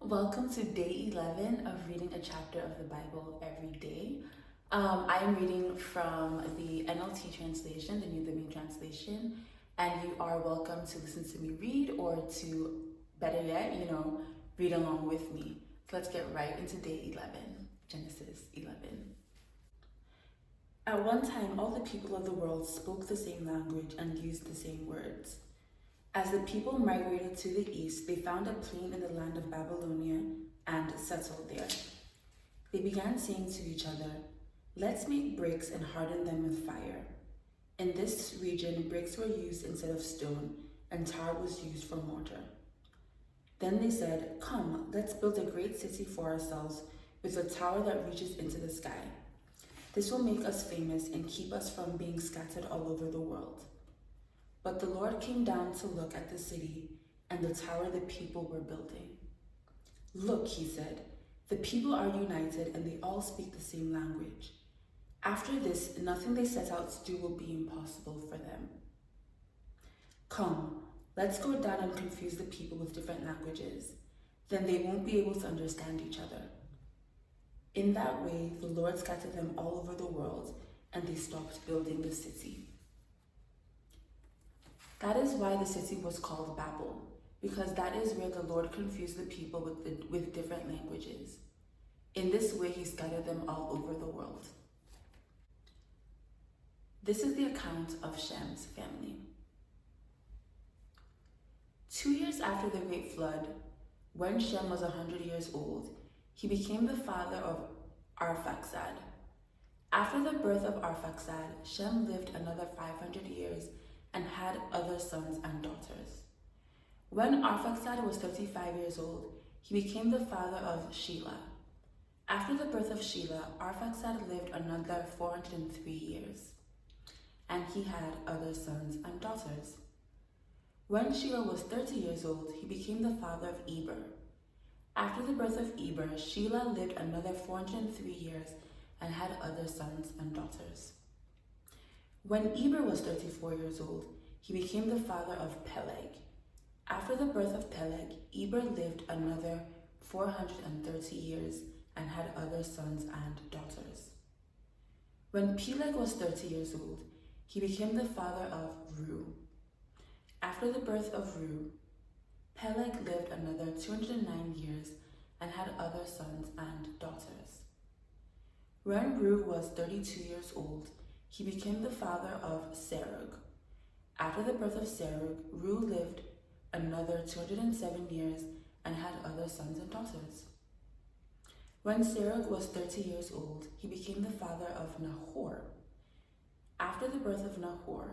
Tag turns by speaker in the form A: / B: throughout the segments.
A: Welcome to day 11 of reading a chapter of the Bible every day. I am reading from the NLT translation, the New Living Translation, and you are welcome to listen to me read or to, better yet, read along with me. So let's get right into day 11, Genesis 11. At one time, all the people of the world spoke the same language and used the same words. As the people migrated to the east, they found a plain in the land of Babylonia and settled there. They began saying to each other, "Let's make bricks and harden them with fire." In this region, bricks were used instead of stone, and tar was used for mortar. Then they said, "Come, let's build a great city for ourselves with a tower that reaches into the sky. This will make us famous and keep us from being scattered all over the world." But the Lord came down to look at the city and the tower the people were building. "Look," he said, "the people are united and they all speak the same language. After this, nothing they set out to do will be impossible for them. Come, let's go down and confuse the people with different languages. Then they won't be able to understand each other." In that way, the Lord scattered them all over the world and they stopped building the city. That is why the city was called Babel, because that is where the Lord confused the people with different languages. In this way, he scattered them all over the world. This is the account of Shem's family. 2 years after the Great Flood, when Shem was 100 years old, he became the father of Arphaxad. After the birth of Arphaxad, Shem lived another 500 years and had other sons and daughters. When Arphaxad was 35 years old, he became the father of Shelah. After the birth of Shelah, Arphaxad lived another 403 years, and he had other sons and daughters. When Shelah was 30 years old, he became the father of Eber. After the birth of Eber, Shelah lived another 403 years and had other sons and daughters. When Eber was 34 years old, he became the father of Peleg. After the birth of Peleg, Eber lived another 430 years and had other sons and daughters. When Peleg was 30 years old, he became the father of Reu. After the birth of Reu, Peleg lived another 209 years and had other sons and daughters. When Reu was 32 years old, he became the father of Serug. After the birth of Serug, Reu lived another 207 years and had other sons and daughters. When Serug was 30 years old, he became the father of Nahor. After the birth of Nahor,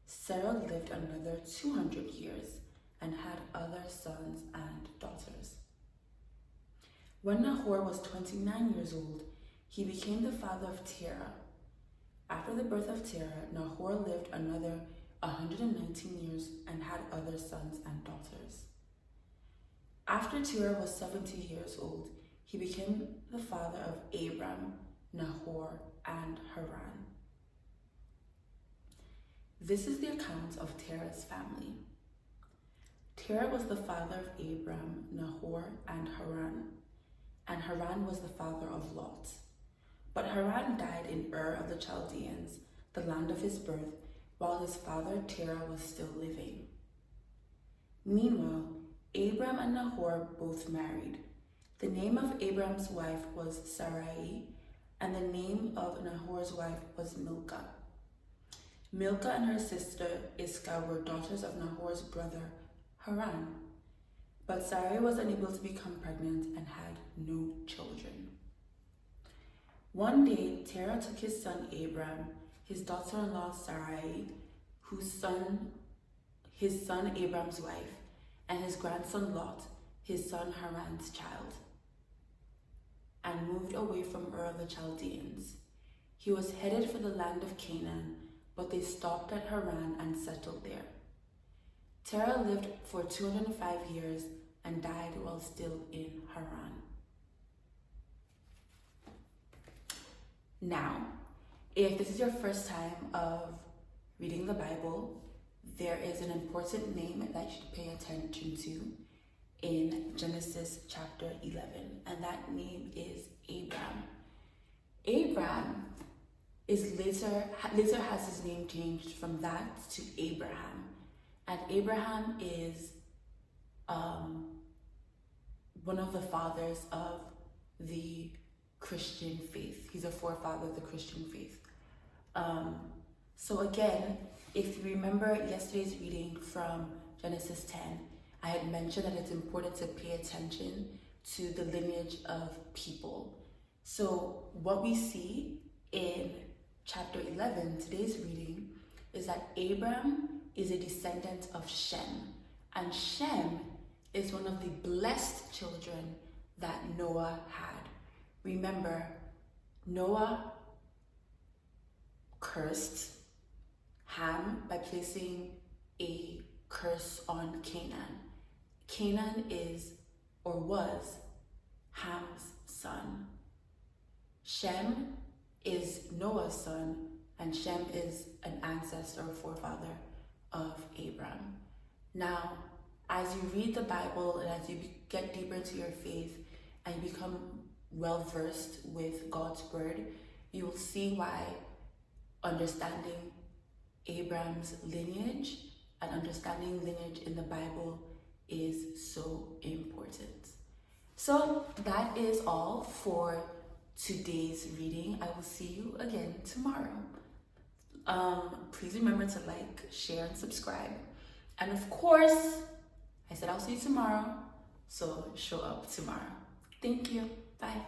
A: Serug lived another 200 years and had other sons and daughters. When Nahor was 29 years old, he became the father of Terah. After the birth of Terah, Nahor lived another 119 years and had other sons and daughters. After Terah was 70 years old, he became the father of Abram, Nahor, and Haran. This is the account of Terah's family. Terah was the father of Abram, Nahor, and Haran was the father of Lot. But Haran died in Ur of the Chaldeans, the land of his birth, while his father Terah was still living. Meanwhile, Abram and Nahor both married. The name of Abram's wife was Sarai, and the name of Nahor's wife was Milcah. Milcah and her sister Iscah were daughters of Nahor's brother Haran. But Sarai was unable to become pregnant and had no children. One day, Terah took his son Abram, his daughter-in-law Sarai, his son Abram's wife, and his grandson Lot, his son Haran's child, and moved away from Ur of the Chaldeans. He was headed for the land of Canaan, but they stopped at Haran and settled there. Terah lived for 205 years and died while still in Haran. Now, if this is your first time of reading the Bible, there is an important name that you should pay attention to. in Genesis chapter 11, and that name is Abram. Abram is later has his name changed from that to Abraham, and Abraham is one of the fathers of the Christian faith. He's a forefather of the Christian faith. So again, if you remember yesterday's reading from Genesis 10, I had mentioned that it's important to pay attention to the lineage of people. So what we see in chapter 11, today's reading, is that Abram is a descendant of Shem, and Shem is one of the blessed children that Noah had. Remember, Noah cursed Ham by placing a curse on Canaan. Canaan is or was Ham's son. Shem is Noah's son, and Shem is an ancestor or forefather of Abram. Now, as you read the Bible and as you get deeper into your faith and you become well versed with God's word, you will see why understanding Abram's lineage and understanding lineage in the Bible is so important. So that is all for today's reading. I will see you again tomorrow. Please remember to like, share, and subscribe. And of course, I said I'll see you tomorrow, so show up tomorrow. Thank you. Bye.